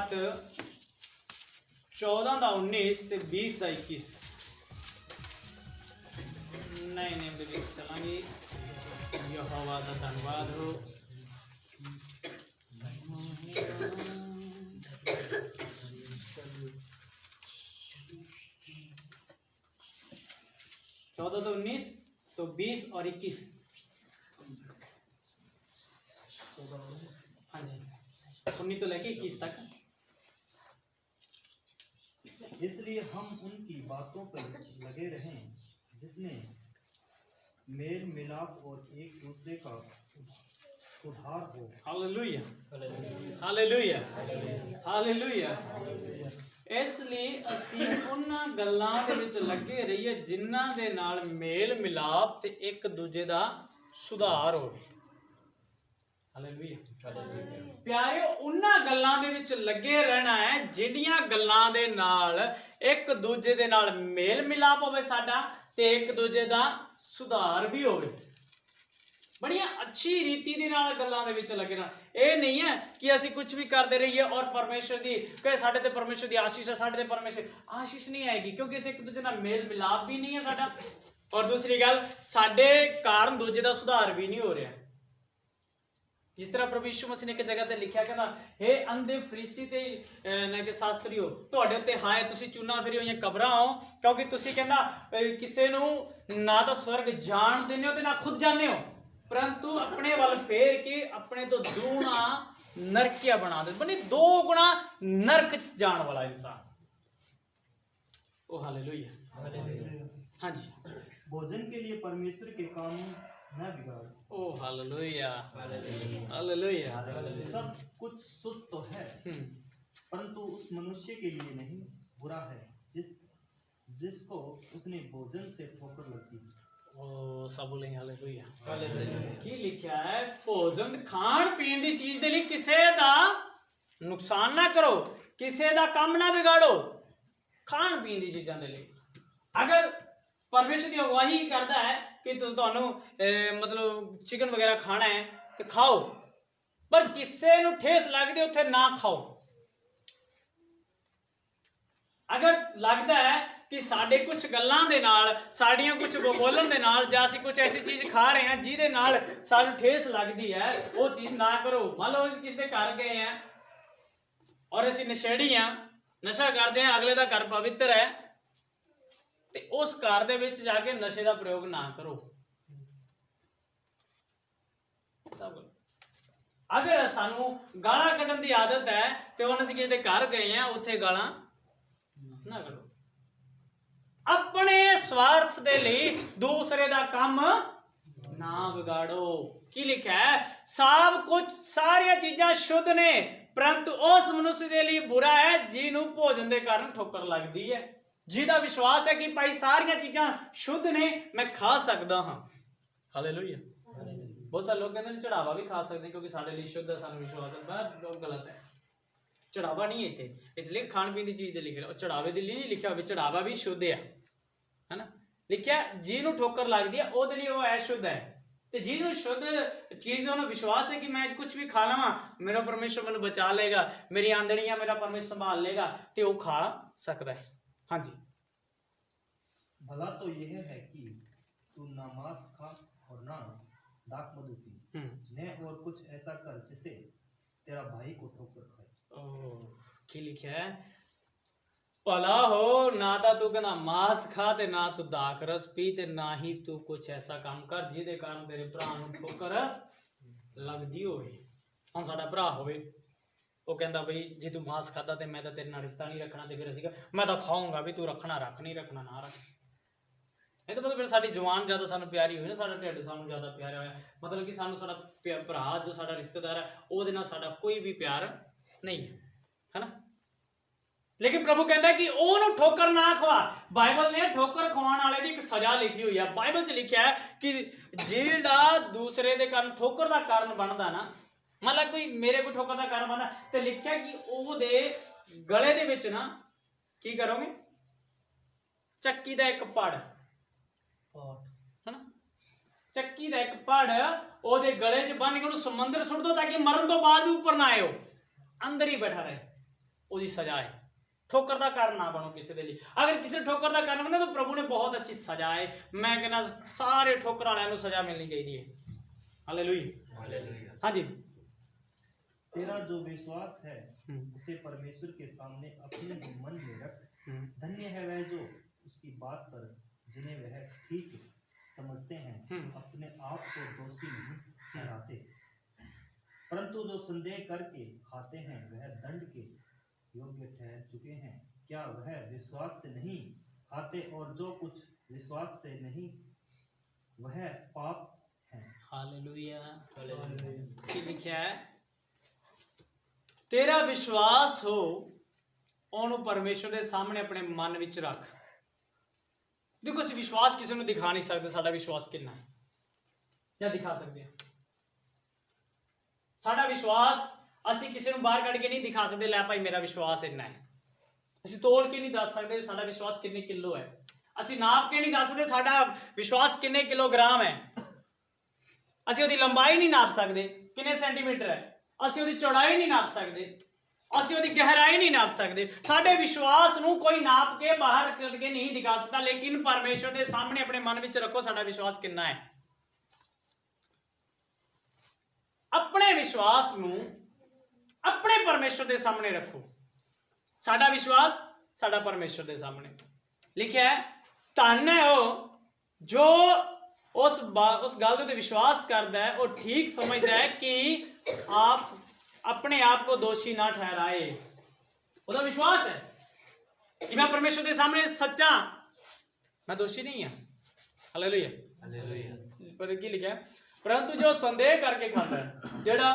गलात 14 का 19 ते 20 का 21 नहीं नहीं बिल्कुल चलांगे। यहोवा का धन्यवाद हो। 14 तो 19 तो 20 और 21। हाँ जी 19 तो लेके 21 तक। इसलिए हम उनकी बातों पर लगे रहें जिसमें मेल मिलाप और एक दूसरे का सुधार हो। Hallelujah hallelujah hallelujah. इसलिए ਅਸੀਂ ਉਹਨਾਂ ਗੱਲਾਂ ਦੇ ਵਿੱਚ ਲੱਗੇ ਰਹੀਏ ਜਿਨ੍ਹਾਂ ਦੇ ਨਾਲ ਮੇਲ ਮਿਲਾਪ ਤੇ ਇੱਕ ਦੂਜੇ ਦਾ ਸੁਧਾਰ ਹੋਵੇ। ਹਾਲੇਲੂਇਆ ਪਿਆਰਿਓ ਉਹਨਾਂ ਗੱਲਾਂ ਦੇ ਵਿੱਚ ਲੱਗੇ ਰਹਿਣਾ ਹੈ ਜਿਹੜੀਆਂ ਗੱਲਾਂ ਦੇ ਨਾਲ ਇੱਕ ਦੂਜੇ ਦੇ ਨਾਲ ਮੇਲ ਮਿਲਾਪ ਹੋਵੇ ਸਾਡਾ ਤੇ ਇੱਕ ਦੂਜੇ ਦਾ ਸੁਧਾਰ ਵੀ ਹੋਵੇ। बड़िया अच्छी रीति के नाल गल्लां दे विच लगे रहना। ये नहीं है कि असी कुछ भी करते रहिए और परमेश्वर की कहे साडे ते परमेश्वर की आशीष है, साडे ते परमेश्वर आशीष नहीं आएगी क्योंकि असीं एक दूजे नाल मेल मिलाप भी नहीं है साडा। और दूसरी गल साडे कारण दूजे दा सुधार भी नहीं हो रहा। जिस तरह प्रभु यीशु मसीह ने एक जगह ते लिखा कहता हे अंधे फरीसी ते के शास्त्रीओ तुहाडे उत्ते हाय तुसीं चूना फिरी होईयां कबरां हो क्योंकि तुसीं कहंदा किसे नूं ना तां स्वर्ग जाणदे हो ते ना खुद जाणदे हो परंतु अपने वाल फेर के अपने तो दूना नरकिया बना दे बनी 2 गुना नरक जाने वाला इंसान। ओ हालेलुया हाँ जी। भोजन के लिए परमेश्वर के कानून न बिगाड़। ओ हालेलुया हालेलुया। सब कुछ शुद्ध तो है परंतु उस मनुष्य के लिए नहीं बुरा है जिसको उसने भोजन से ठोकर लगी। ओ सब बोलेंगे हालेलुया। की लिखा है भोजन खाण पीण दी चीज दे लिए किसे दा नुकसान ना करो किसे दा काम ना बिगाड़ो। खाण पीण दी चीजां दे लिए अगर परमेश्वर की अगवाही करता है कि तुहानू मतलब चिकन वगैरह खाना है तो खाओ पर किसे नू ठेस लगदी उत्थे ना खाओ। अगर लगता है कि साडे कुछ गल्लां दे नाल साड़ियां कुछ बोलण दे नाल जां असीं कुछ ऐसी चीज़ खा रहे हैं जिहदे नाल सानू ठेस लगदी है वो चीज़ ना करो। मान लो किसी दे घर गए हैं और असीं नशेड़ी हैं नशा करते हैं अगले दा घर पवित्र है ते उस घर दे विच जाके नशे दा प्रयोग ना करो। अगर सानू गालां कड्ढण दी आदत है तो हुण असीं किसी दे घर गए हैं उत्थे गालां ना करो। अपने स्वार्थ दे लिए दूसरे दा काम ना बिगाड़ो। की लिखा है सब कुछ सारिया चीज़ां शुद्ध ने परंतु उस मनुष्य दे लिए बुरा है जिन्हों भोजन के कारण ठोकर लगती है जिहदा विश्वास है कि भाई सारिया चीज़ां शुद्ध ने मैं खा सकता हाँ। हालेलुया। बहुत सारे लोग कहते हैं चढ़ावा भी खा सकते हैं क्योंकि साडे लिए शुद्ध है सानू विश्वास है पर गलत है। चढ़ावा नहीं है इतने इसलिए खाण पीण की चीज़ लिखे और चढ़ावे के लिए नहीं लिखा हो चढ़ावा भी शुद्ध है ना लिखा जिन्हों ठोकर लगती है वो लिए वो अशुद्ध है तो जिन्होंने शुद्ध चीज़ का विश्वास है कि मैं कुछ भी खा लवा मेरा परमेश्वर मैंने बचा लेगा मेरी आंदड़ियां मेरा परमेश्वर संभाल लेगा तो वो खा सकता है। हाँ जी भला तो यह है कि तू ना मांस खा और ना दाख मधु पी न और कुछ ऐसा कर जिसे तेरा भाई को ठोकर खाए। की लिखा है भला हो ना तो तू कहना मांस खा ते ना तू दाख रस पी ते ना ही तू कुछ ऐसा काम कर जिहदे कारण तेरे भरा नूं ठोकर लगदी होवे। हुण साडा भरा होवे वो कहंदा बई जे तू मांस खाता ते मैं तो तेरे नाल रिश्ता नहीं रखना ते फिर असीं मैं तो खाऊंगा भी तू रखना रख नहीं रखना ना रख। ये तो मतलब फिर साडी जवान ज़्यादा सानू प्यारी हुई ना साडा ढिड सानू ज़्यादा प्यारा होया मतलब कि सानू साडा भरा जो साडा रिश्तेदार है उहदे नाल साडा कोई भी प्यार नहीं है ना। लेकिन प्रभु कहता है कि ओनू ठोकर ना खवा। बाइबल ने ठोकर खवाने वाले की एक सजा लिखी हुई है। बाइबल च लिखा है कि जिहड़ा दूसरे दे कारण ठोकर का कारण बनता ना मतलब कोई मेरे कोई ठोकर का कारण बनता तो लिखा कि ओहदे गले दे विच ना की करोगे चक्की का एक पड़ है ना चक्की का एक पड़ ओहदे गले च बन के समुंदर सुट दो ताकि मरन तो बाद भी ऊपर ना आए अंदर ही बैठा रहे। ਉਹਦੀ ਸਜ਼ਾ ਹੈ। ਠੋਕਰ ਦਾ ਕਾਰਨ ਨਾ ਬਣੋ ਕਿਸੇ ਦੇ ਲਈ। ਅਗਰ ਕਿਸੇ ਨੇ ਠੋਕਰ ਦਾ ਕਾਰਨ ਬਣੇ ਤਾਂ ਪ੍ਰਭੂ ਨੇ ਬਹੁਤ ਅੱਛੀ ਸਜ਼ਾ ਹੈ। ਮੈਂ ਕਹਿੰਦਾ ਸਾਰੇ ਠੋਕਰ ਵਾਲਿਆਂ ਨੂੰ ਸਜ਼ਾ ਮਿਲਣੀ ਚਾਹੀਦੀ ਹੈ। Hallelujah hallelujah. हाँ जी। तेरा जो विश्वास है उसे परमेश्वर के सामने अपने मन में रख। धन्य है वह जो उसकी बात पर जिन्हें वह ठीक समझते हैं अपने आप को दोषी नहीं ठहराते, परंतु जो संदेह करके खाते हैं वह दंड के योग्य ठहर चुके हैं। क्या वह विश्वास से नहीं खाते, और जो कुछ विश्वास से नहीं वह पाप है। हालेलुया। ਕੀ ਲਿਖਿਆ ਹੈ? ਤੇਰਾ ਵਿਸ਼ਵਾਸ ਹੋ, ਉਹਨੂੰ ਪਰਮੇਸ਼ਰ ਦੇ ਸਾਹਮਣੇ ਆਪਣੇ ਮਨ ਵਿੱਚ ਰੱਖ। ਦੇਖੋ ਅਸੀਂ ਵਿਸ਼ਵਾਸ ਕਿਸੇ ਨੂੰ ਦਿਖਾ ਨਹੀਂ ਸਕਦੇ ਸਾਡਾ ਵਿਸ਼ਵਾਸ ਕਿੰਨਾ ਹੈ, ਜਾਂ ਦਿਖਾ ਸਕਦੇ ਹਾਂ? ਸਾਡਾ ਵਿਸ਼ਵਾਸ ਅਸੀਂ ਕਿਸੇ ਨੂੰ ਬਾਹਰ ਕੱਢ ਕੇ ਨਹੀਂ ਦਿਖਾ ਸਕਦੇ, ਲੈ ਭਾਈ ਮੇਰਾ ਵਿਸ਼ਵਾਸ ਇੰਨਾ ਹੈ। ਅਸੀਂ ਤੋਲ ਕੇ ਨਹੀਂ ਦੱਸ ਸਕਦੇ ਸਾਡਾ ਵਿਸ਼ਵਾਸ ਕਿੰਨੇ ਕਿਲੋ ਹੈ। ਅਸੀਂ ਨਾਪ ਕੇ ਨਹੀਂ ਦੱਸ ਸਕਦੇ ਸਾਡਾ ਵਿਸ਼ਵਾਸ ਕਿੰਨੇ ਕਿਲੋਗ੍ਰਾਮ ਹੈ। ਅਸੀਂ ਉਹਦੀ ਲੰਬਾਈ ਨਹੀਂ ਨਾਪ ਸਕਦੇ ਕਿੰਨੇ ਸੈਂਟੀਮੀਟਰ ਹੈ। ਅਸੀਂ ਉਹਦੀ ਚੌੜਾਈ ਨਹੀਂ ਨਾਪ ਸਕਦੇ, ਅਸੀਂ ਉਹਦੀ ਗਹਿਰਾਈ ਨਹੀਂ ਨਾਪ ਸਕਦੇ। ਸਾਡੇ ਵਿਸ਼ਵਾਸ ਨੂੰ ਕੋਈ ਨਾਪ ਕੇ ਬਾਹਰ ਕੱਢ ਕੇ ਨਹੀਂ ਦਿਖਾ ਸਕਦਾ, ਲੇਕਿਨ ਪਰਮੇਸ਼ਰ ਦੇ ਸਾਹਮਣੇ ਆਪਣੇ ਮਨ ਵਿੱਚ ਰੱਖੋ ਸਾਡਾ ਵਿਸ਼ਵਾਸ ਕਿੰਨਾ ਹੈ। ਆਪਣੇ ਵਿਸ਼ਵਾਸ ਨੂੰ ਆਪਣੇ ਪਰਮੇਸ਼ਰ ਦੇ ਸਾਹਮਣੇ ਰੱਖੋ। ਸਾਡਾ ਵਿਸ਼ਵਾਸ ਸਾਡਾ ਪਰਮੇਸ਼ਰ ਦੇ ਸਾਹਮਣੇ। ਲਿਖਿਆ ਹੈ ਧੰਨ ਹੈ ਉਹ ਜੋ उस गल के विश्वास करता है, वो ठीक समझता है कि आप अपने आप को दोषी ना ठहराए। उसका विश्वास है कि मैं परमेश्वर के सामने सच्चा, मैं दोषी नहीं हूं। Hallelujah hallelujah. पर की लिखा है परंतु जो संदेह करके खाता है, जेड़ा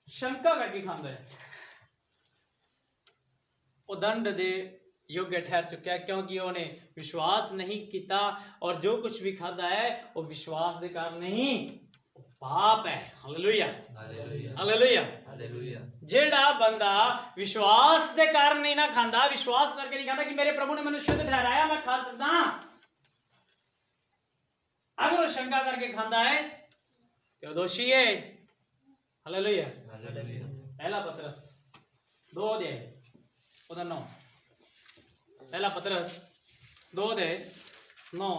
शंका करके खाता है, वो दंड दे योग्य ठहर चुका है, क्योंकि उन्हें विश्वास नहीं किया, और जो कुछ भी खाता है वो विश्वास के कारण नहीं, पाप है। Hallelujah hallelujah hallelujah. जेड़ा बंदा विश्वास के कारण नहीं ना खांदा, विश्वास करके नहीं खाता कि मेरे प्रभु ने मैंने शुद्ध ठहराया मैं खा सकता, अगर वो शंका करके खाता है तो दोषी है। Hallelujah hallelujah. पहला पतरस 2:9, पहला पतरस 2:9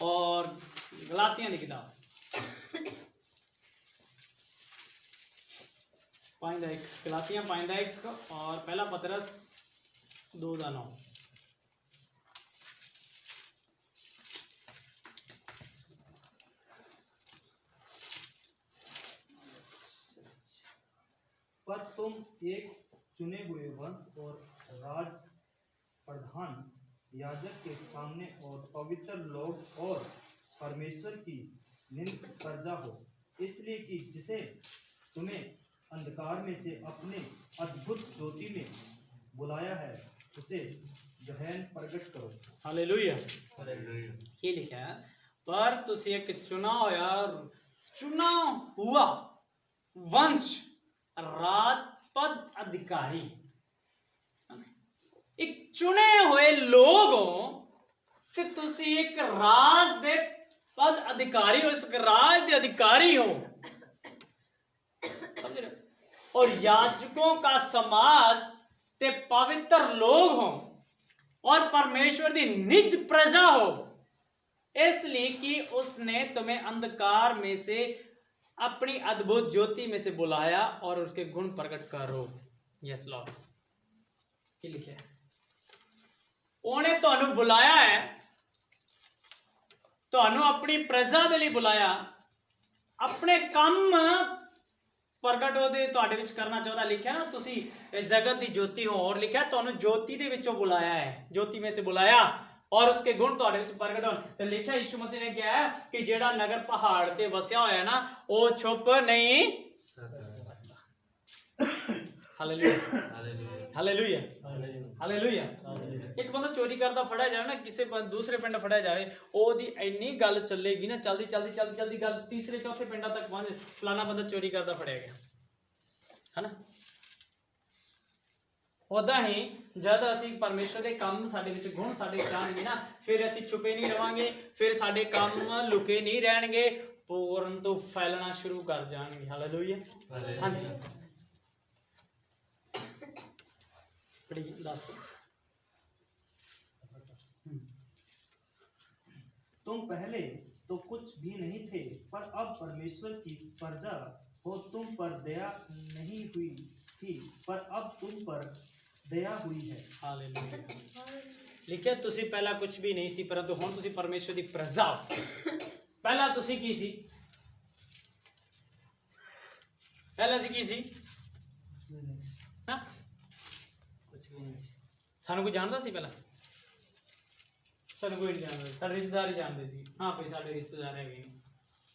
और गलातियां की किताब 5:1, गलातियां 5:1 और पहला पतरस 2:9। पर तुम एक चुने हुए वंश और राज प्रधान याजक के सामने और पवित्र लोग और परमेश्वर की निंद प्रजा हो, इसलिए कि जिसे तुम्हें अंधकार में से अपने अद्भुत ज्योति में बुलाया है उसे गहन प्रकट करो। Hallelujah hallelujah. ये लिखा है पर तुसी एक चुना हुआ वंश राजपद अधिकारी, एक चुने हुए लोग हो ते तुसी एक राज दे पद अधिकारी हो, इस राज दे अधिकारी हो, समझ रहे? और याजकों का समाज ते पवित्र लोग हो और परमेश्वर दी निज प्रजा हो, इसलिए कि उसने तुम्हें अंधकार में से अपनी अद्भुत ज्योति में से बुलाया और उसके गुण प्रकट करो। Yes Lord. क्या लिखा है? उन्हें तुहानू बुलाया है, तुहानू अपनी प्रजा दे लिए बुलाया, अपने काम प्रकट होते तुहाडे विच करना चाहता। लिखा ना तुसी जगत की ज्योति हो, और लिखा तुहानू ज्योति दे विचों बुलाया है, ज्योति में से बुलाया और उसके गुण तुहाडे विच प्रकट हो। तो लिखा यीशु मसीह ने क्या है कि जेड़ा नगर पहाड़ ते वसिया होया ना वो छुप नहीं सकता। Hallelujah hallelujah hallelujah. एक बंदा चोरी करता फड़िया जाए ना, किसी दूसरे पिंड फड़िया जाए, ओदी इन्नी गल चलेगी ना, चलदी चलदी चलदी चलदी गल तीसरे चौथे पिंडा तक पहुंच, फलाना बंदा चोरी करता फड़िया गया, है ना। उदा ही जब असी परमेश्वर के काम साडे विच गुण साडे जाणगे ना, फिर असी छुपे नहीं रवांगे, फिर साडे काम लुके नहीं रहणगे, पूर्ण तो फैलना शुरू कर जाएंगे। हालेलुया। हाँ जी। पढ़िए 10 तुम पहले तो कुछ भी नहीं थे, पर अब परमेश्वर की प्रजा हो, तुम पर दया नहीं हुई थी, पर अब तुम पर दया हुई है। हालेलुया। लिखिਆ ਤੁਸੀਂ ਪਹਿਲਾਂ ਕੁਝ ਵੀ ਨਹੀਂ ਸੀ ਪਰੰਤु ਹੁਣ ਤੁਸੀਂ ਪਰਮੇਸ਼ਰ ਦੀ ਪ੍ਰਜਾ ਹੋ। ਪਹਿਲਾਂ ਤੁਸੀਂ ਕੀ ਸੀ? ਪਹਿਲਾਂ ਸੀ ਕੀ ਸੀ? ਹਾਂ, ਕੁਝ ਵੀ ਨਹੀਂ ਸੀ। ਸਾਨੂੰ ਕੋਈ ਜਾਣਦਾ ਸੀ ਪਹਿਲਾਂ? ਸਾਨੂੰ ਕੋਈ ਨਹੀਂ ਜਾਣਦਾ ਸੀ। ਸਾਡੇ ਰਿਸ਼ਤੇਦਾਰ ਹੀ ਜਾਣਦੇ ਸੀ। ਹਾਂ ਭਾਈ ਸਾਡੇ ਰਿਸ਼ਤੇਦਾਰ ਹੈਗੇ ਨੇ,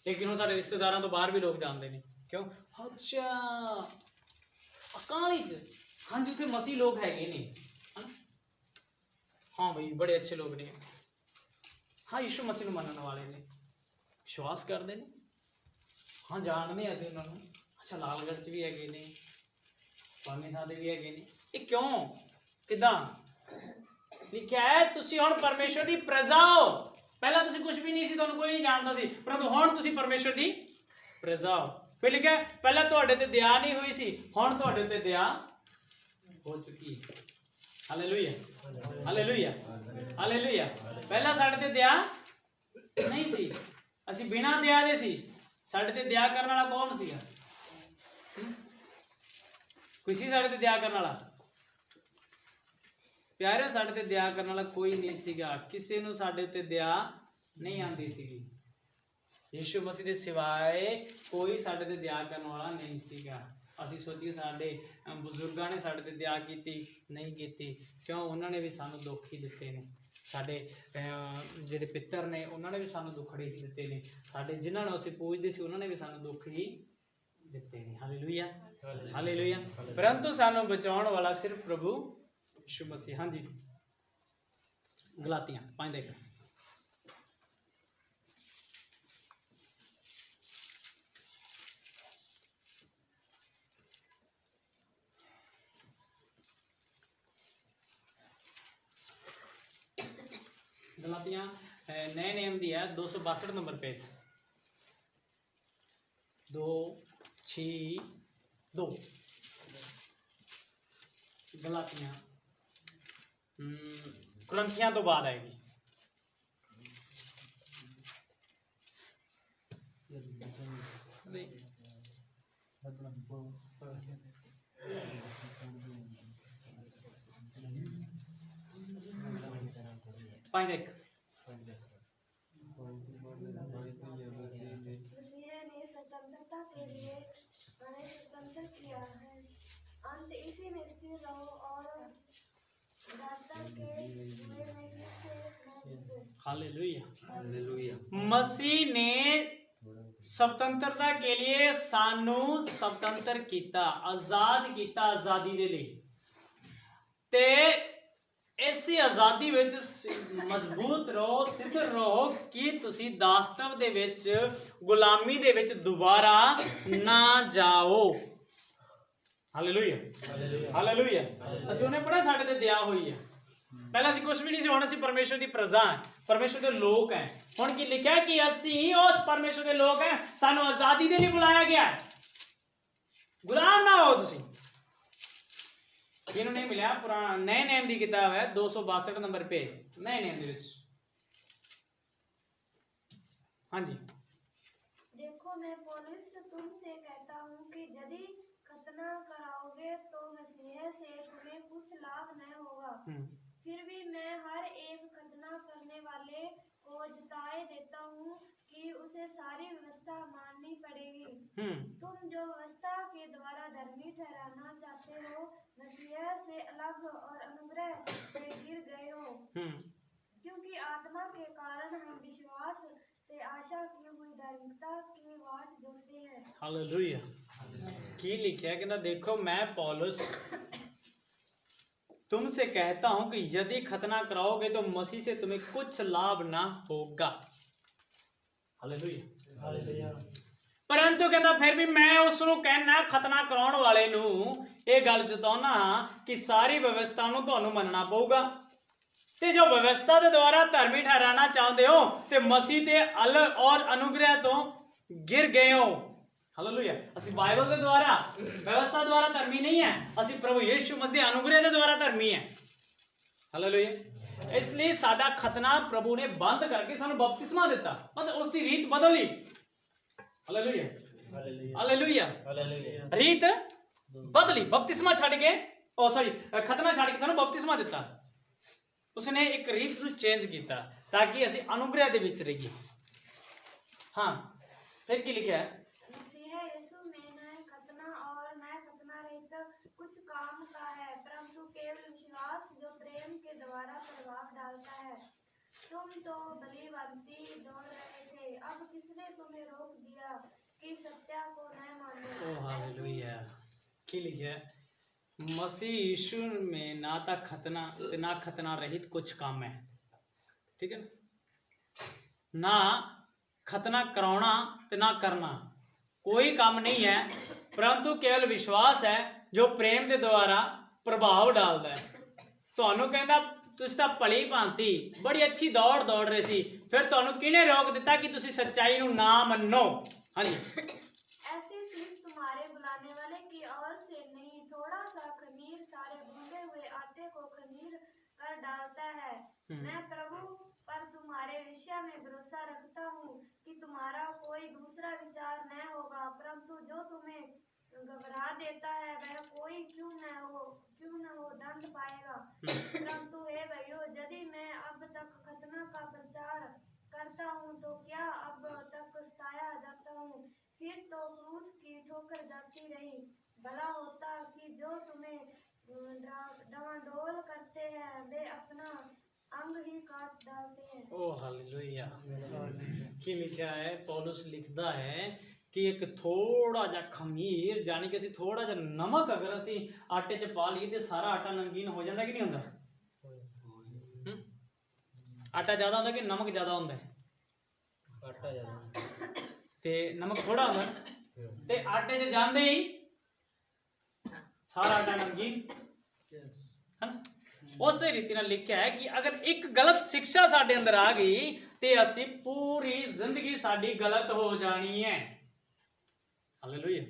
ਲੇਕਿਨ ਹੁਣ ਸਾਡੇ ਰਿਸ਼ਤੇਦਾਰਾਂ ਤੋਂ ਬਾਹਰ ਵੀ ਲੋਕ ਜਾਣਦੇ ਨੇ। ਕਿਉਂ? ਅੱਛਾ ਅਕਾਲੀ ਚ ਹਾਂਜੀ ਉੱਥੇ ਮਸੀਹ ਲੋਕ ਹੈਗੇ ਨੇ ਹਨ। हाँ भाई बड़े अच्छे लोग ने, हाँ यीशु मसीह ਨੂੰ ਮੰਨਣ ਵਾਲੇ ਨੇ, ਵਿਸ਼ਵਾਸ ਕਰਦੇ ਨੇ, ਹਾਂ ਜਾਣਦੇ ਅਸੀਂ ਉਹਨਾਂ ਨੂੰ। ਅੱਛਾ ਲਾਲਗੜ੍ਹ 'ਚ ਵੀ ਹੈਗੇ ਨੇ, ਪਾਣੀ ਥਾਂ ਦੇ ਵੀ ਹੈਗੇ ਨੇ। ਇਹ ਕਿਉਂ ਕਿਦਾਂ ਲਿਖਿਆ ਹੈ? ਤੁਸੀਂ ਹੁਣ ਪਰਮੇਸ਼ਰ ਦੀ ਪ੍ਰਜਾ ਹੋ। ਪਹਿਲਾਂ ਤੁਸੀਂ ਕੁਝ ਵੀ ਨਹੀਂ ਸੀ, ਤੁਹਾਨੂੰ ਕੋਈ ਨਹੀਂ ਜਾਣਦਾ ਸੀ, ਪਰੰਤੂ ਹੁਣ ਤੁਸੀਂ ਪਰਮੇਸ਼ਰ ਦੀ ਪ੍ਰਜਾ ਹੋ। ਫਿਰ ਲਿਖਿਆ ਪਹਿਲਾਂ ਤੁਹਾਡੇ ਤੇ ਦਇਆ ਨਹੀਂ ਹੋਈ ਸੀ, ਹੁਣ ਤੁਹਾਡੇ ਤੇ ਦਇਆ ਹੋ ਚੁੱਕੀ ਹੈ। Hallelujah hallelujah hallelujah. ਪਹਿਲਾਂ ਸਾਡੇ ਤੇ ਦਇਆ ਨਹੀਂ ਸੀ, ਅਸੀਂ ਬਿਨਾਂ ਦਇਆ ਦੇ ਸੀ। ਸਾਡੇ ਤੇ ਦਇਆ ਕਰਨ ਵਾਲਾ ਕੌਣ ਸੀਗਾ? ਕੋਈ ਸੀ ਸਾਡੇ ਤੇ ਦਇਆ ਕਰਨ ਵਾਲਾ? ਪਿਆਰਿਓ ਸਾਡੇ ਤੇ ਦਇਆ ਕਰਨ ਵਾਲਾ ਕੋਈ ਨਹੀਂ ਸੀਗਾ। ਕਿਸੇ ਨੂੰ ਸਾਡੇ ਉੱਤੇ ਦਇਆ ਨਹੀਂ ਆਉਂਦੀ ਸੀਗੀ। ਯੀਸ਼ੂ ਮਸੀਹ ਦੇ ਸਿਵਾਏ ਕੋਈ ਸਾਡੇ ਤੇ ਦਇਆ ਕਰਨ ਵਾਲਾ ਨਹੀਂ ਸੀਗਾ। ਅਸੀਂ ਸੋਚੀਏ ਸਾਡੇ ਬਜ਼ੁਰਗਾਂ ਨੇ ਸਾਡੇ ਤੇ ਦਇਆ ਕੀਤੀ, ਨਹੀਂ ਕੀਤੀ। ਕਿਉਂ? ਉਹਨਾਂ ਨੇ ਵੀ ਸਾਨੂੰ ਦੁੱਖ ਹੀ ਦਿੱਤੇ ਨੇ। ਸਾਡੇ ਜਿਹੜੇ ਪਿੱਤਰ ਨੇ ਉਹਨਾਂ ਨੇ ਵੀ ਸਾਨੂੰ ਦੁੱਖੜੇ ਹੀ ਦਿੱਤੇ ਨੇ। ਸਾਡੇ ਜਿਨ੍ਹਾਂ ਨੂੰ ਅਸੀਂ ਪੂਜਦੇ ਸੀ ਉਹਨਾਂ ਨੇ ਵੀ ਸਾਨੂੰ ਦੁੱਖ ਹੀ ਦਿੱਤੇ ਨੇ। Hallelujah hallelujah. ਪਰੰਤੂ ਸਾਨੂੰ ਬਚਾਉਣ ਵਾਲਾ ਸਿਰਫ ਪ੍ਰਭੂ ਯੀਸ਼ੂ ਮਸੀਹ। ਹਾਂਜੀ ਗਲਾਤੀਆਂ 5:1। गलातियां नए नेम दी है 262 नंबर पेज 262 गलातियां कुरंथियां तो बाद आएगी। पाँच देख मसीह ने स्वतंत्रता के लिए हमें स्वतंत्र किया है। अंत इसी में स्थिर रहो और दास्तान के हुए में से न जीतो। Hallelujah hallelujah. मसीह ने स्वतंत्रता के लिए सानू स्वतंत्र किया, आजाद किया, आजादी दे लिए ते इसी आज़ादी विच मजबूत रहो, सिद्ध रहो कि तुसी दास्तव दे विच गुलामी दे विच दोबारा ना जाओ। Hallelujah hallelujah. ਅਸੀਂ ਉਹਨੇ ਪੜਿਆ ਸਾਡੇ ਤੇ ਦਇਆ ਹੋਈ ਹੈ। ਪਹਿਲਾਂ ਅਸੀਂ ਕੁਝ ਵੀ ਨਹੀਂ ਸੀ, ਹੁਣ ਅਸੀਂ ਪਰਮੇਸ਼ਰ ਦੀ ਪ੍ਰਜਾ ਹਾਂ, ਪਰਮੇਸ਼ਰ ਦੇ ਲੋਕ हैं। ਹੁਣ ਕੀ ਲਿਖਿਆ ਕਿ ਅਸੀਂ ਉਸ ਪਰਮੇਸ਼ਰ ਦੇ ਲੋਕ हैं, ਸਾਨੂੰ ਆਜ਼ਾਦੀ ਦੇ ਲਈ ਬੁਲਾਇਆ ਗਿਆ ਹੈ। ਗੁਲਾਮ ਨਾ ਹੋ ਤੁਸੀਂ। ਜਿਹਨੂੰ ਨਹੀਂ ਮਿਲਿਆ ਪੁਰਾਣਾ ਨए नेम ਦੀ किताब है 262 नंबर पेज नए नेम ਦੇ ਵਿੱਚ। हाँ जी। देखो मैं पौलुस तुमसे कहता हूँ कि यदि खतना कराओगे तो मसीह से तुम्हें कुछ लाभ न होगा। फिर भी मैं हर एक खतना करने वाले को जताए देता हूँ कि उसे सारी व्यवस्था माननी पड़ेगी। तुम जो व्यवस्था के द्वारा धर्मी ठहराना चाहते हो मसीह से अलग और अनुग्रह से गिर गए हो, क्योंकि आत्मा के कारण हम विश्वास से आशा की हुई धार्मिकता की वाट जोते हैं। हालेलुया। की लिखा कहना देखो मैं पौलुस तुमसे कहता हूं कि यदि खतना कराओगे तो मसीह से तुम्हें कुछ लाभ ना होगा। Hallelujah hallelujah. परंतु कहता फिर भी मैं उसनू कहना खतना कराउण वाले नू ये गल जताउणा कि सारी व्यवस्था नू तुहानू मनना पऊगा। ते जो व्यवस्था के द्वारा धर्मी ठहराना चाहते हो ते मसीह ते अल और अनुग्रह तो गिर गए हो। ਹਾਲੇਲੂਇਆ। ਅਸੀਂ ਬਾਈਬਲ ਦੇ ਦੁਆਰਾ, ਵਿਵਸਥਾ ਦੁਆਰਾ ਧਰਮੀ ਨਹੀਂ ਹੈ, ਅਸੀਂ ਪ੍ਰਭੂ ਯੀਸ਼ੂ ਮਸੀਹ ਦੇ ਅਨੁਗ੍ਰਹ ਦੇ ਦੁਆਰਾ ਧਰਮੀ ਹੈ। ਹਾਲੇਲੂਇਆ। ਇਸ ਲਈ ਸਾਡਾ ਖਤਨਾ ਪ੍ਰਭੂ ਨੇ ਬੰਦ ਕਰਕੇ ਸਾਨੂੰ ਬਪਤਿਸਮਾ ਦਿੱਤਾ, ਮਤਲਬ ਉਸ ਦੀ ਰੀਤ ਬਦਲੀ। Hallelujah hallelujah. ਰੀਤ ਬਦਲੀ, ਬਪਤਿਸਮਾ ਛੱਡ ਕੇ, ਉਹ ਸੌਰੀ ਖਤਨਾ ਛੱਡ ਕੇ ਸਾਨੂੰ ਬਪਤਿਸਮਾ ਦਿੱਤਾ। ਉਸਨੇ ਇੱਕ ਰੀਤ ਨੂੰ ਚੇਂਜ ਕੀਤਾ ਤਾਂ ਕਿ ਅਸੀਂ ਅਨੁਗ੍ਰਹ ਦੇ ਵਿੱਚ ਰਹੀਏ। ਹਾਂ, ਫਿਰ ਕੀ ਲਿਖਿਆ ਹੈ? मसीह यीशु में न खतना और न खतना रहित कुछ काम का है, परंतु केवल विश्वास जो प्रेम के द्वारा प्रभाव डालता है। तुम तो भली भांति दौड़ रहे थे, अब किसने तुम्हें रोक दिया कि सत्य को न मानो? ओ हालेलुया। ਕੀ ਲਿਖਿਆ ਹੈ? ਮਸੀਹ ਯੀਸ਼ੂ में ना तो खतना ते ना खतना रहित कुछ काम है। ठीक है ना, खतना कराना ते ना करना कोई काम नहीं है, परंतु केवल विश्वास है जो प्रेम के द्वारा प्रभाव डालता है। ਤੁਹਾਨੂੰ ਕਹਿੰਦਾ ਤੁਸੀਂ ਤਾਂ ਭਲੀ ਭਾਂਤੀ ਬੜੀ ਅੱਛੀ ਦੌੜ ਦੌੜ ਰਹੇ ਸੀ, ਫਿਰ ਤੁਹਾਨੂੰ ਕਿਹਨੇ ਰੋਕ ਦਿੱਤਾ ਕਿ ਤੁਸੀਂ ਸੱਚਾਈ ਨੂੰ ਨਾ ਮੰਨੋ? ਹਾਂਜੀ। ऐसी सिर्फ तुम्हारे बुलाने वाले की ओर से नहीं, थोड़ा सा खमीर सारे भूने हुए आटे को खमीर कर डालता है। मैं प्रभु पर तुम्हारे विषय में भरोसा रखता हूँ कि तुम्हारा कोई दूसरा विचार न होगा, परंतु जो तुम्हें घबरा देता है वह कोई क्यों न हो दंड पाएगा। परंतु हे भाइयों, यदि मैं अब तक खतना का प्रचार करता हूँ तो क्या अब तक सताया जाता हूँ, फिर तो क्रूस की ठोकर जाती रही। भला होता कि जो तुम्हें डावाडोल करते हैं वे अपना अंग ही काट डालते हैं। ओ हालेलुया। ਕੀ ਲਿਖਿਆ ਹੈ? ਪੌਲਸ ਲਿਖਦਾ ਹੈ ਕਿ ਇੱਕ ਥੋੜਾ ਜਿਹਾ ਖਮੀਰ, ਜਾਨੀ ਕਿ ਅਸੀਂ ਥੋੜਾ ਜਿਹਾ ਨਮਕ ਅਗਰ ਅਸੀਂ ਆਟੇ 'ਚ ਪਾ ਲਈਏ ਤੇ ਸਾਰਾ ਆਟਾ ਨਮਕੀਨ ਹੋ ਜਾਂਦਾ ਕਿ ਨਹੀਂ ਹੁੰਦਾ? ਆਟਾ ਜ਼ਿਆਦਾ ਹੁੰਦਾ ਕਿ ਨਮਕ ਜ਼ਿਆਦਾ ਹੁੰਦਾ? ਆਟਾ ਜ਼ਿਆਦਾ ਤੇ ਨਮਕ ਥੋੜਾ ਹੁੰਦਾ ਤੇ ਆਟੇ 'ਚ ਜਾਂਦੇ ਹੀ ਸਾਰਾ ਆਟਾ ਨਮਕੀਨ ਹੈ ਨਾ। ਉਸੇ ਰੀਤੀ ਨਾਲ ਲਿਖਿਆ ਹੈ ਕਿ ਅਗਰ ਇੱਕ ਗਲਤ ਸਿੱਖਿਆ ਸਾਡੇ ਅੰਦਰ ਆ ਗਈ ਤੇ ਅਸੀਂ ਪੂਰੀ ਜ਼ਿੰਦਗੀ ਸਾਡੀ ਗਲਤ ਹੋ ਜਾਣੀ ਹੈ। ਹਾਲੇਲੂਇਆ।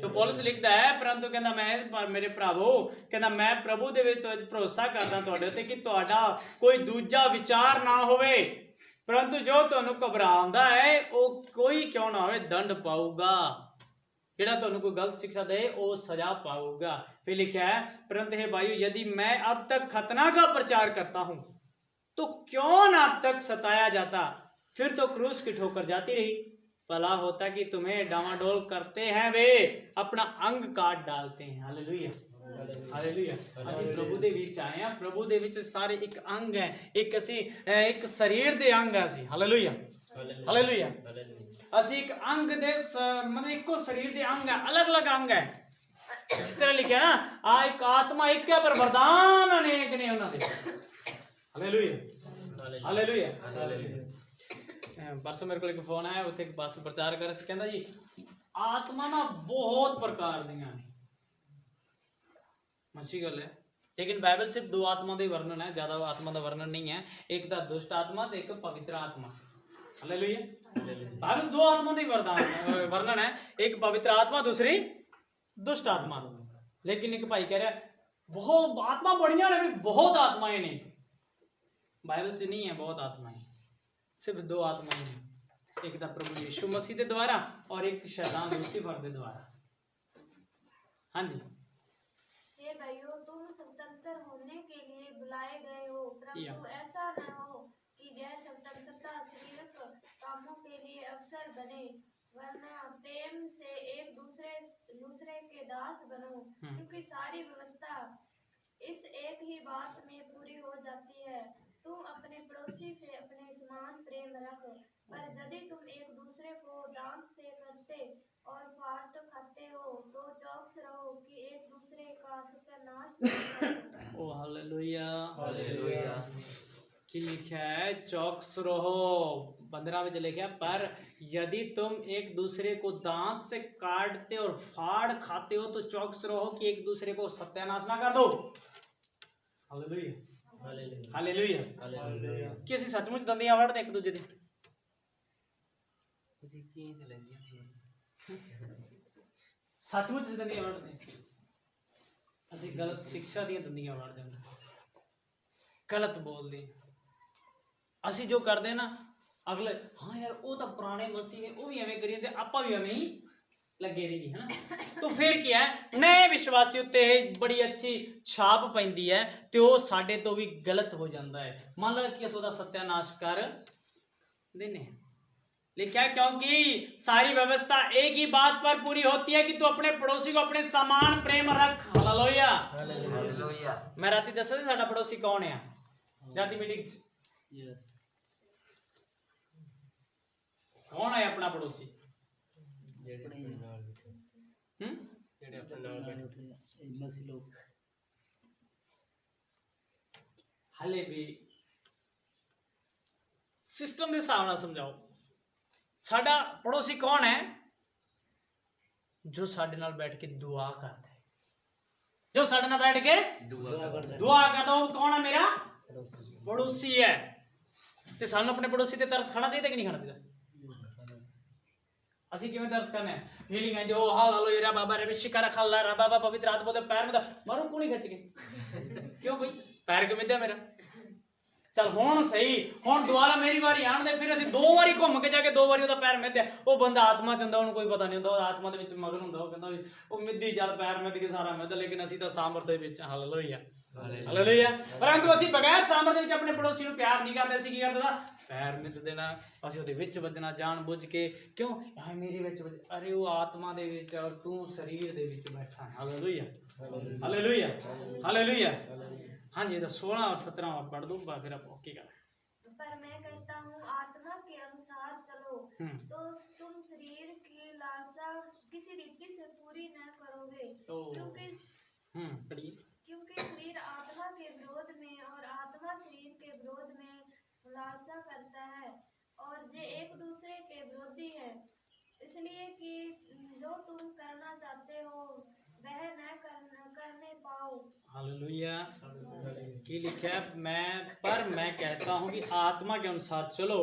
तो पौलुस लिखता है, परंतु कहना मैं मेरे भरावो कहना मैं प्रभु दे विच भरोसा करदा तुहाडे ते कि तुहाडा कोई दूजा विचार ना होवे, परंतु जो तुहानू घबराउंदा है वो कोई क्यों ना होवे दंड पाऊगा। जेड़ा तुहानू कोई गलत शिक्षा दे वो सजा पाऊगा। फिर लिखा है, परंतु हे भाइयों, यदि मैं अब तक खतना का प्रचार करता हूँ तो क्यों ना अब तक सताया जाता, फिर तो क्रूस की ठोकर जाती रही। भला होता कि तुम्हें डामाडोल करते हैं वे अपना अंग काट डालते हैं। Hallelujah hallelujah. ਅਸੀਂ ਪ੍ਰਭੂ ਦੇ ਵਿੱਚ ਆਏ ਹਾਂ, ਪ੍ਰਭੂ ਦੇ ਵਿੱਚ ਸਾਰੇ ਇੱਕ ਅੰਗ ਹੈ, ਇੱਕ ਅਸੀਂ ਇੱਕ ਸਰੀਰ ਦੇ ਅੰਗ ਹੈ ਅਸੀਂ। Hallelujah hallelujah. ਅਸੀਂ ਇੱਕ ਅੰਗ ਦੇ ਮਤਲਬ ਇੱਕੋ ਸਰੀਰ ਦੇ ਅੰਗ ਹੈ, ਅਲੱਗ-ਅਲੱਗ ਅੰਗ ਹੈ। ਜਿਸ ਤਰ੍ਹਾਂ ਲਿਖਿਆ ਨਾ, ਆ ਇੱਕ ਆਤਮਾ ਇੱਕ ਹੈ ਪਰ ਵਰਦਾਨ ਅਨੇਕ ਨੇ ਉਹਨਾਂ ਦੇ। Hallelujah hallelujah hallelujah. परसों मेरे को एक फोन आया, उत्थे बस प्रचार कर रहे, कहता जी आत्मा ना बहुत प्रकार दियां ने। अच्छी गल है, लेकिन बाइबल सिर्फ दो आत्मा का वर्णन है, ज्यादा आत्मा का वर्णन नहीं है। एक था दुष्ट आत्मा तो एक पवित्र आत्मा। हालेलुया। बाइबल दो आत्मा का वर्णन है, एक पवित्र आत्मा दूसरी दुष्ट आत्मा। लेकिन एक भाई कह रहा बहुत आत्मा बड़ियां ने, बहुत आत्माएं ने। बाइबल च नहीं है बहुत आत्माएं, सिर्फ दो आत्माएं हैं, एक था प्रभु यीशु मसीह के द्वारा और एक शैतान लूसीफर के द्वारा। हाँ जी। हे भाइयों, तुम स्वतंत्र होने के लिए बुलाए गए हो, परंतु ऐसा न हो कि यह स्वतंत्रता शारीरिक कामों के लिए अवसर बने, वरना प्रेम से एक दूसरे के दास बनो। क्योंकि सारी व्यवस्था इस एक ही बात में पूरी हो जाती है, तुम अपने पड़ोसी से अपने समान प्रेम रख। पर यदि तुम एक दूसरे को दांत से करते और फाड़ खाते हो तो चौकस रहो कि एक दूसरे का सत्यानाश न करो। ओ हालेलुया हालेलुया। की लिखा है चौकस रहो। 15 में लिखा है, पर यदि तुम एक दूसरे को दांत से काटते और फाड़ खाते हो तो चौकस रहो कि एक दूसरे को सत्यानाश ना कर दो। Hallelujah hallelujah hallelujah. कि ਅਸੀਂ ਸੱਚਮੁੱਚ ਦੰਦੀਆਂ ਵੜਦੇ ਇੱਕ ਦੂਜੇ ਦੀ? ਸੱਚਮੁੱਚ ਦੰਦੀਆਂ ਵੜਦੇ, ਅਸੀਂ ਗਲਤ ਸਿੱਖਿਆ ਦੀਆਂ ਦੰਦੀਆਂ ਵੜਦੇ ਹਾਂ, ਗਲਤ ਬੋਲਦੇ। ਅਸੀਂ ਜੋ ਕਰਦੇ ਨਾ ਅਗਲੇ ਹਾਂ ਯਾਰ ਉਹ ਤਾਂ ਪੁਰਾਣੇ ਮਸੀਹ ਨੇ, ਉਹ ਵੀ ਐਵੇਂ ਕਰੀ ਤੇ ਆਪਾਂ ਵੀ ਐਵੇਂ ਹੀ ਲੱਗੇ ਰਹੀਏ, ਹੈ ਨਾ। तो फिर क्या है, नए विश्वासी उत्ते बड़ी अच्छी छाप पैंदी है ते वो साडे तो भी गलत हो जाता है। मान लो कि अस ओहदा सत्यानाश कर देने लिखा है, क्योंकि सारी व्यवस्था एक ही बात पर पूरी होती है कि तू अपने पड़ोसी को अपने समान प्रेम रख। Hallelujah hallelujah. मैं राती दस्सा सी साडा पड़ोसी कौन है, राती मीटिंग यस कौन है अपना पड़ोसी, हले भी सिस्टम के हिसाब नाल समझाओ। साडा पड़ोसी कौन है, जो साडे नाल बैठ के दुआ करता है, जो साडे नाल बैठ के दुआ करता है, कौन है, मेरा पड़ोसी है। ते सानू अपने पड़ोसी ते तरस खाना चाहिए कि नहीं खाना चाहिए। ਅਸੀਂ ਕਿਵੇਂ ਦਰਸ ਕਰਨੇ ਆ, ਫੀਲਿੰਗ ਹੈ ਜੋ ਹਾਲੋ ਯਾਰ ਬਾਬਾ ਰੇ ਵਿਸ਼ਿਕਾ ਰਖਾ ਲਾ ਰਾ ਬਾਬਾ ਪਵਿੱਤਰ ਆਤਮਾ ਦੇ ਪੈਰ ਮੇ ਮਾਰੂ ਕੋਣੀ ਖਿੱਚ ਕੇ, ਕਿਉਂ ਬਈ ਪੈਰ ਕਿਵੇਂ ਮਿੱਧਿਆ ਮੇਰਾ। चल हुण सही, हुण दोबारा मेरी बारी आण दे, फिर ਅਸੀਂ दो वारी घूम के जाके 2 वारी ਉਹਦਾ ਪੈਰ ਮਿੱਧਿਆ। ਉਹ ਬੰਦਾ ਆਤਮਾ ਚ ਹੁੰਦਾ, ਉਹਨੂੰ ਕੋਈ ਪਤਾ ਨਹੀਂ ਹੁੰਦਾ, ਉਹ ਆਤਮਾ ਦੇ ਵਿੱਚ ਮਗਨ ਹੁੰਦਾ, ਉਹ ਕਹਿੰਦਾ ਵੀ ਉਹ ਮਿੱਧੀ ਚੱਲ ਪੈਰ ਮਿੱਧ ਕੇ ਸਾਰਾ ਮਿੱਧ, ਲੇਕਿਨ ਅਸੀਂ ਤਾਂ ਸਾਮਰਥ ਦੇ ਵਿੱਚ। Hallelujah hallelujah. ਪਰੰਤੂ ਅਸੀਂ ਬਗੈਰ ਸਾਮਰਥ ਦੇ ਵਿੱਚ ਆਪਣੇ ਪੜੋਸੀ ਨੂੰ ਪਿਆਰ ਨਹੀਂ ਕਰਦੇ। ਅਸੀਂ ਕੀ ਕਰਦੇ ਸਾਂ, ਪੈਰ ਮਿੱਧ ਦੇਣਾ, ਅਸੀਂ ਉਹਦੇ ਵਿੱਚ ਵੱਜਣਾ ਜਾਣ ਬੁੱਝ ਕੇ, ਕਿਉਂ ਆ ਮੇਰੇ ਵਿੱਚ ਵੱਜ, ਅਰੇ ਉਹ ਆਤਮਾ ਦੇ ਵਿੱਚ ਔਰ ਤੂੰ ਸਰੀਰ ਦੇ ਵਿੱਚ ਬੈਠਾ ਹੈ। Hallelujah hallelujah hallelujah. हाँ जी, 16 और 17 और पढ़ दूँ, फिर आप ओके कर। पर मैं कहता हूँ आत्मा के अनुसार चलो, तो तुम शरीर की लालसा किसी रीति से पूरी न करोगे। क्योंकि शरीर आत्मा के विरोध में और आत्मा शरीर के विरोध में लालसा करता है, और ये एक दूसरे के विरोधी है, इसलिए कि जो तुम करना चाहते हो वह न करने पाओ। हालेलुया। की लिखा है, मैं कहता हूं कि आत्मा के अनुसार चलो,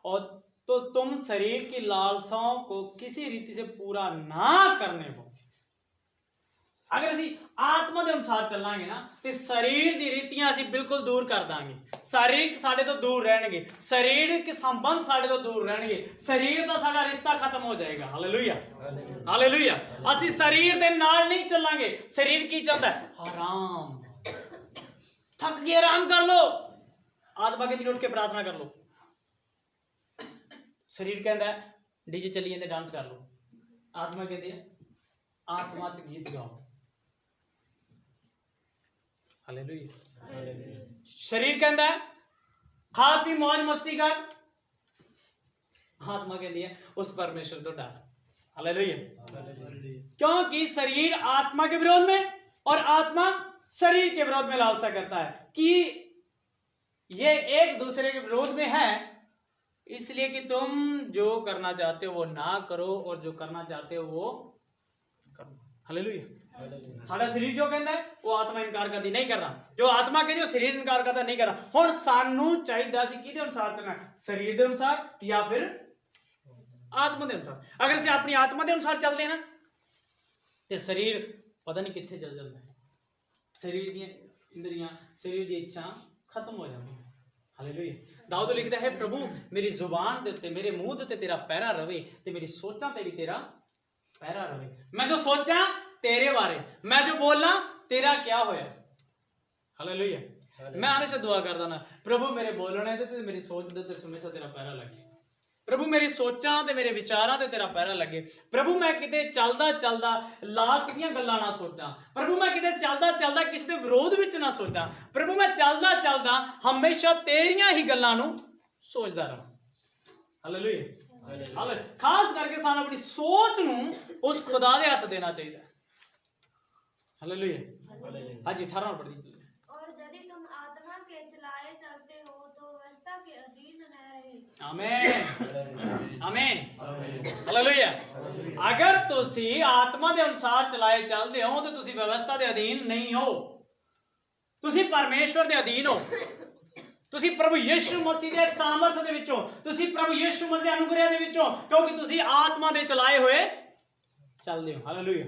और तो तुम शरीर की लालसाओं को किसी रीति से पूरा ना करने पाओ। अगर ਅਸੀਂ ਆਤਮਾ ਦੇ ਅਨੁਸਾਰ ਚੱਲਾਂਗੇ ਨਾ ਤੇ ਸਰੀਰ ਦੀ ਰੀਤੀਆਂ ਅਸੀਂ ਬਿਲਕੁਲ ਦੂਰ ਕਰ ਦਾਂਗੇ। ਸਰੀਰ ਸਾਡੇ ਤੋਂ ਦੂਰ ਰਹਿਣਗੇ, ਸਰੀਰਕ ਸੰਬੰਧ ਸਾਡੇ ਤੋਂ ਦੂਰ ਰਹਿਣਗੇ, ਸਰੀਰ ਦਾ ਸਾਡਾ ਰਿਸ਼ਤਾ ਖਤਮ ਹੋ ਜਾਏਗਾ। Hallelujah hallelujah. ਅਸੀਂ ਸਰੀਰ ਦੇ ਨਾਲ ਨਹੀਂ ਚੱਲਾਂਗੇ। ਸਰੀਰ ਕੀ ਚਾਹੁੰਦਾ ਹੈ, ਆਰਾਮ, ਥੱਕ ਕੇ ਆਰਾਮ ਕਰ ਲੋ। ਆਤਮਾ ਕਹਿੰਦੀ ਉੱਠ ਕੇ ਪ੍ਰਾਰਥਨਾ ਕਰ ਲੋ। ਸਰੀਰ ਕਹਿੰਦਾ ਡੀਜੇ ਚੱਲੀ ਜਾਂਦੇ ਡਾਂਸ ਕਰ ਲੋ। ਆਤਮਾ ਕਹਿੰਦੀ ਹੈ ਆਤਮਾ ਚ ਗੀਤ ਗਾਓ। हालेलुया। शरीर कहता है खा पी मौज मस्ती कर, आत्मा कहती है उस परमेश्वर तो डर। हालेलुया। क्योंकि शरीर आत्मा के विरोध में और आत्मा शरीर के विरोध में लालसा करता है, कि ये एक दूसरे के विरोध में है, इसलिए कि तुम जो करना चाहते हो वो ना करो, और जो करना चाहते हो वो करो। हालेलुया। साडा शरीर जो कहता है वो आत्मा इनकार करती नहीं करना, जो आत्मा कहती है शरीर इनकार करता नहीं करना। हुण सानू चाहिदा सी किहदे अनुसार चलना, शरीर दे अनुसार या फिर आत्मा दे अनुसार। अगर असीं अपनी आत्मा दे अनुसार चलदे ना ते शरीर पता नहीं कित्थे चल जांदा है, शरीर दी इंद्रियां, शरीर दी इच्छा खत्म हो जाती है। हालेलुया। दाऊद लिखदा है, प्रभु मेरी जुबान दे उत्ते, मेरे मुंह दे उत्ते तेरा पैरा रवे, ते मेरी सोचां ते भी तेरा पैरा रवे। मैं जो सोचां तेरे बारे, मैं जो बोलना तेरा क्या होया। हालेलुया। मैं हमेशा दुआ करदा ना, प्रभु मेरे बोलने ते मेरी सोच दे ते हमेशा तेरा पैरा लगे। प्रभु मेरी सोचां ते मेरे विचारां ते तेरा पैरा लगे। प्रभु मैं किते चलदा चलदा लालच दीयां गल्लां ना सोचां। प्रभु मैं किते चलदा चलदा किसी दे विरोध विच ना सोचां। प्रभु मैं चलदा चलदा हमेशा तेरियां ही गल्लां नूं सोचदा रहां। हालेलुया। खास करके सानूं अपनी सोच नूं उस खुदा दे हत्थ देना चाहिए। हालेलुया। हां जी, 18 पढ़ दीजिए। और यदि तुम आत्मा के चलाए चलते हो तो व्यवस्था के अधीन न रहे। आमीन आमीन हालेलुया। अगर तुसी आत्मा दे अनुसार चलाए चलदे हो तो तुसी व्यवस्था दे अधीन नहीं हो, तुसी परमेश्वर दे अधीन हो। तुसी प्रभु यीशु मसीह दे सामर्थ दे विचों, तुसी प्रभु यीशु मसीह दे अनुग्रह दे विचों, क्योंकि तुसी आत्मा दे चलाए हुए ਚੱਲਦੇ ਹੋ। Hallelujah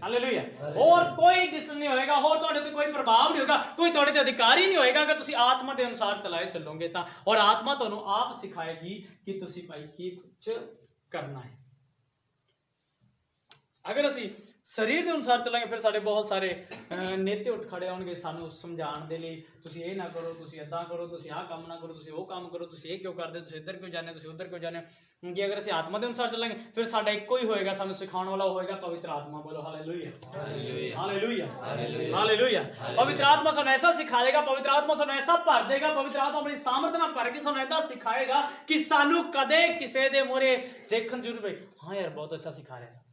hallelujah. ਹੋਰ ਕੋਈ ਡਿਸੀਜਨ ਨਹੀਂ ਹੋਏਗਾ, ਹੋਰ ਤੁਹਾਡੇ ਤੇ ਕੋਈ ਪ੍ਰਭਾਵ ਨਹੀਂ ਹੋਏਗਾ, ਕੋਈ ਤੁਹਾਡੇ ਤੇ ਅਧਿਕਾਰੀ ਨਹੀਂ ਹੋਏਗਾ ਅਗਰ ਤੁਸੀਂ ਆਤਮਾ ਦੇ ਅਨੁਸਾਰ ਚਲਾਏ ਚੱਲੋਗੇ ਤਾਂ। ਔਰ ਆਤਮਾ ਤੁਹਾਨੂੰ ਆਪ ਸਿਖਾਏਗੀ ਕਿ ਤੁਸੀਂ ਭਾਈ ਕੀ ਕੁਝ ਕਰਨਾ ਹੈ। ਅਗਰ ਅਸੀਂ ਸਰੀਰ ਦੇ ਅਨੁਸਾਰ ਚੱਲਾਂਗੇ ਫਿਰ ਸਾਡੇ ਬਹੁਤ ਸਾਰੇ ਨੇਤੇ ਉੱਠ ਖੜੇ ਹੋਣਗੇ ਸਾਨੂੰ ਸਮਝਾਉਣ ਦੇ ਲਈ, ਤੁਸੀਂ ਇਹ ਨਾ ਕਰੋ, ਤੁਸੀਂ ਇੱਦਾਂ ਕਰੋ, ਤੁਸੀਂ ਆਹ ਕੰਮ ਨਾ ਕਰੋ, ਤੁਸੀਂ ਉਹ ਕੰਮ ਕਰੋ, ਤੁਸੀਂ ਇਹ ਕਿਉਂ ਕਰਦੇ, ਤੁਸੀਂ ਇੱਧਰ ਕਿਉਂ ਜਾਂਦੇ, ਤੁਸੀਂ ਉੱਧਰ ਕਿਉਂ ਜਾਂਦੇ ਹੋ। ਜੇ ਅਗਰ ਅਸੀਂ ਆਤਮਾ ਦੇ ਅਨੁਸਾਰ ਚੱਲਾਂਗੇ ਫਿਰ ਸਾਡਾ ਇੱਕੋ ਹੀ ਹੋਏਗਾ, ਸਾਨੂੰ ਸਿਖਾਉਣ ਵਾਲਾ ਹੋਏਗਾ ਪਵਿੱਤਰ ਆਤਮਾ। ਬੋਲੋ ਹਾਲੇਲੂਇਆ ਹਾਲੇਲੂਇਆ ਹਾਲੇਲੂਇਆ। ਪਵਿੱਤਰ ਆਤਮਾ ਸਾਨੂੰ ਐਸਾ ਸਿਖਾ ਦੇਗਾ, ਪਵਿੱਤਰ ਆਤਮਾ ਸਾਨੂੰ ਐਸਾ ਭਰ ਦੇਗਾ, ਪਵਿੱਤਰ ਆਤਮਾ ਆਪਣੀ ਸਾਮਰਥ ਨਾਲ ਭਰ ਕੇ ਸਾਨੂੰ ਐਦਾਂ ਸਿਖਾਏਗਾ ਕਿ ਸਾਨੂੰ ਕਦੇ ਕਿਸੇ ਦੇ ਮੂਹਰੇ ਦੇਖਣ ਜ਼ਰੂਰ ਪਏ, ਹਾਂ ਯਾਰ ਬਹੁਤ ਅੱਛਾ ਸਿਖਾ ਰਿਹਾ।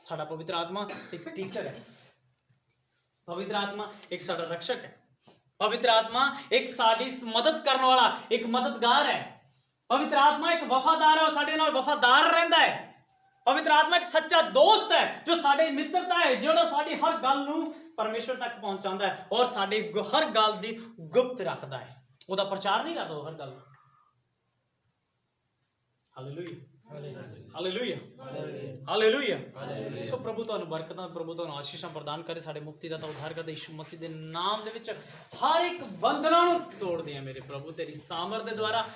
ਸਾਡਾ ਪਵਿੱਤਰ ਆਤਮਾ ਇੱਕ ਟੀਚਰ ਹੈ, ਪਵਿੱਤਰ ਆਤਮਾ ਇੱਕ ਸਾਡਾ ਰਕਸ਼ਕ ਹੈ, ਪਵਿੱਤਰ ਆਤਮਾ ਇੱਕ ਸਾਡੀ ਮਦਦ ਕਰਨ ਵਾਲਾ ਇੱਕ ਮਦਦਗਾਰ ਹੈ, ਪਵਿੱਤਰ ਆਤਮਾ ਇੱਕ ਵਫਾਦਾਰ ਹੈ, ਉਹ ਸਾਡੇ ਨਾਲ ਵਫਾਦਾਰ ਰਹਿੰਦਾ ਹੈ। ਪਵਿੱਤਰ ਆਤਮਾ ਇੱਕ ਸੱਚਾ ਦੋਸਤ ਹੈ ਜੋ ਸਾਡੇ ਮਿੱਤਰਤਾ ਹੈ, ਜਿਹੜਾ ਸਾਡੀ ਹਰ ਗੱਲ ਨੂੰ ਪਰਮੇਸ਼ਵਰ ਤੱਕ ਪਹੁੰਚਾਉਂਦਾ ਹੈ ਔਰ ਸਾਡੀ ਹਰ ਗੱਲ ਦੀ ਗੁਪਤ ਰੱਖਦਾ ਹੈ, ਉਹਦਾ ਪ੍ਰਚਾਰ ਨਹੀਂ ਕਰਦਾ ਹਰ ਗੱਲ। Hallelujah hallelujah hallelujah. ਸੋ ਪ੍ਰਭੂ ਤੁਹਾਨੂੰ ਬਰਕਤਾਂ, ਪ੍ਰਭੂ ਤੁਹਾਨੂੰ ਆਸ਼ੀਸ਼ਾਂ ਪ੍ਰਦਾਨ ਕਰੇ। ਸਾਡੇ ਮੁਕਤੀ ਦਾ ਤਾਂ ਉਧਾਰ ਕਰਦਾ ਯਿਸੂ ਮਸੀਹ ਦੇ ਨਾਮ ਦੇ ਵਿੱਚ ਹਰ ਇੱਕ ਬੰਧਨਾਂ ਨੂੰ ਤੋੜਦੇ ਆ ਮੇਰੇ ਪ੍ਰਭੂ ਤੇਰੀ ਸਾਮਰਥ ਦੇ ਦੁਆਰਾ।